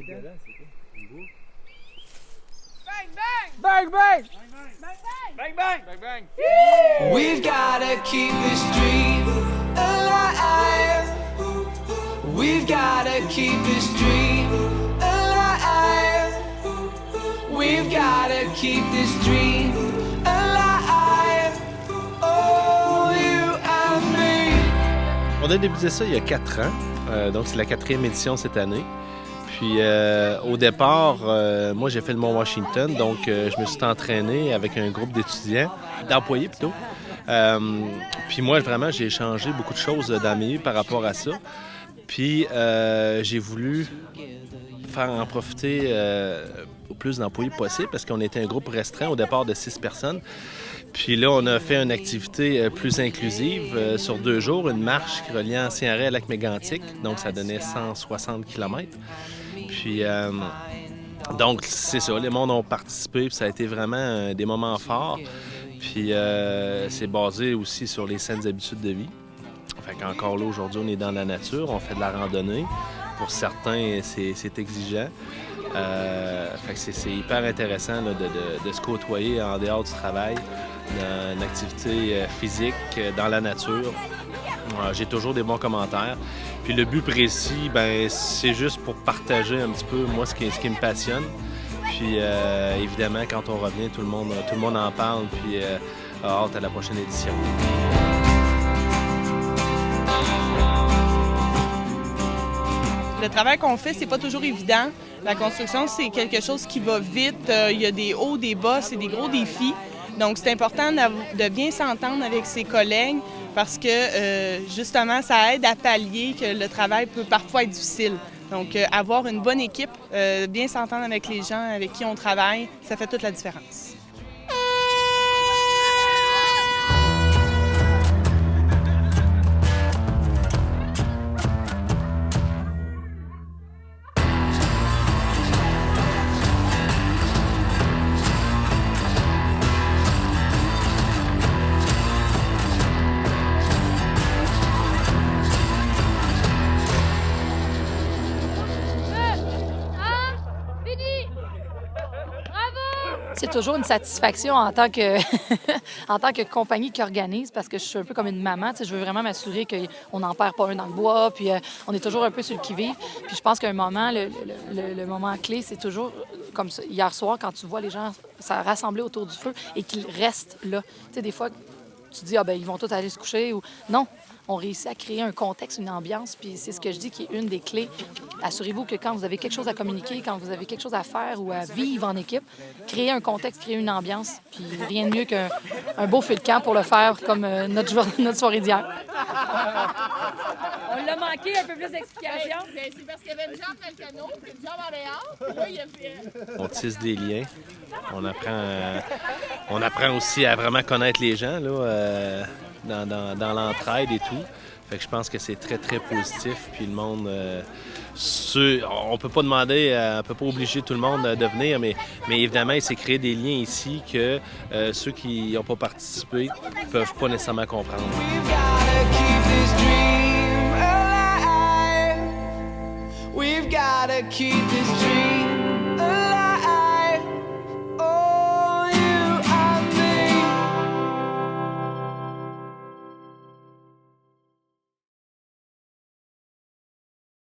Bang, bang! Bang, bang! Bang, bang! We've gotta keep this dream alive. We've gotta keep this dream alive. We've gotta keep this dream alive. Oh, you and me. On a débuté ça il y a 4 ans, donc c'est la 4e édition cette année. Puis au départ, moi j'ai fait le Mont-Washington, donc je me suis entraîné avec un groupe d'étudiants, d'employés plutôt. Puis moi vraiment j'ai changé beaucoup de choses dans ma vie par rapport à ça. Puis j'ai voulu faire en profiter au plus d'employés possible parce qu'on était un groupe restreint au départ de 6 personnes. Puis là, on a fait une activité plus inclusive sur 2 jours, une marche qui reliait Ancien-Arrêt à Lac-Mégantic, donc ça donnait 160 km. Puis donc c'est ça, les mondes ont participé, puis ça a été vraiment des moments forts. Puis c'est basé aussi sur les saines habitudes de vie. Fait qu'encore là, aujourd'hui, on est dans la nature, on fait de la randonnée. Pour certains, c'est exigeant. Fait que c'est hyper intéressant là, de se côtoyer en dehors du travail, une activité physique dans la nature. J'ai toujours des bons commentaires. Puis le but précis, ben c'est juste pour partager un petit peu moi ce qui me passionne. Puis évidemment, quand on revient, tout le monde en parle. Puis hâte à la prochaine édition. Le travail qu'on fait, c'est pas toujours évident. La construction, c'est quelque chose qui va vite. Il y a des hauts, des bas, c'est des gros défis. Donc, c'est important de bien s'entendre avec ses collègues parce que, justement, ça aide à pallier que le travail peut parfois être difficile. Donc, avoir une bonne équipe, bien s'entendre avec les gens avec qui on travaille, ça fait toute la différence. C'est toujours une satisfaction en tant que, en tant que compagnie qui organise, parce que je suis un peu comme une maman. Je veux vraiment m'assurer qu'on n'en perd pas un dans le bois, puis on est toujours un peu sur le qui-vive. Puis je pense qu'un moment, le moment clé, c'est toujours comme ça. Hier soir, quand tu vois les gens se rassembler autour du feu et qu'ils restent là. Tu sais, des fois, tu te dis, ah ben ils vont tous aller se coucher, ou non. On réussit à créer un contexte, une ambiance, puis c'est ce que je dis qui est une des clés. Assurez-vous que quand vous avez quelque chose à communiquer, quand vous avez quelque chose à faire ou à vivre en équipe, créez un contexte, créez une ambiance, puis rien de mieux qu'un beau feu de camp pour le faire comme notre soirée d'hier. On l'a manqué, un peu plus d'explications. C'est parce qu'il y avait une jambe dans le canot, une jambe en dehors, puis là, il y a fait... On tisse des liens. On apprend aussi à vraiment connaître les gens, là, dans l'entraide et tout. Fait que je pense que c'est très, très positif. Puis le monde... on peut pas demander, on peut pas obliger tout le monde de venir, mais évidemment, il s'est créé des liens ici que ceux qui n'ont pas participé ne peuvent pas nécessairement comprendre. We've gotta keep this dream alive. We've gotta keep this dream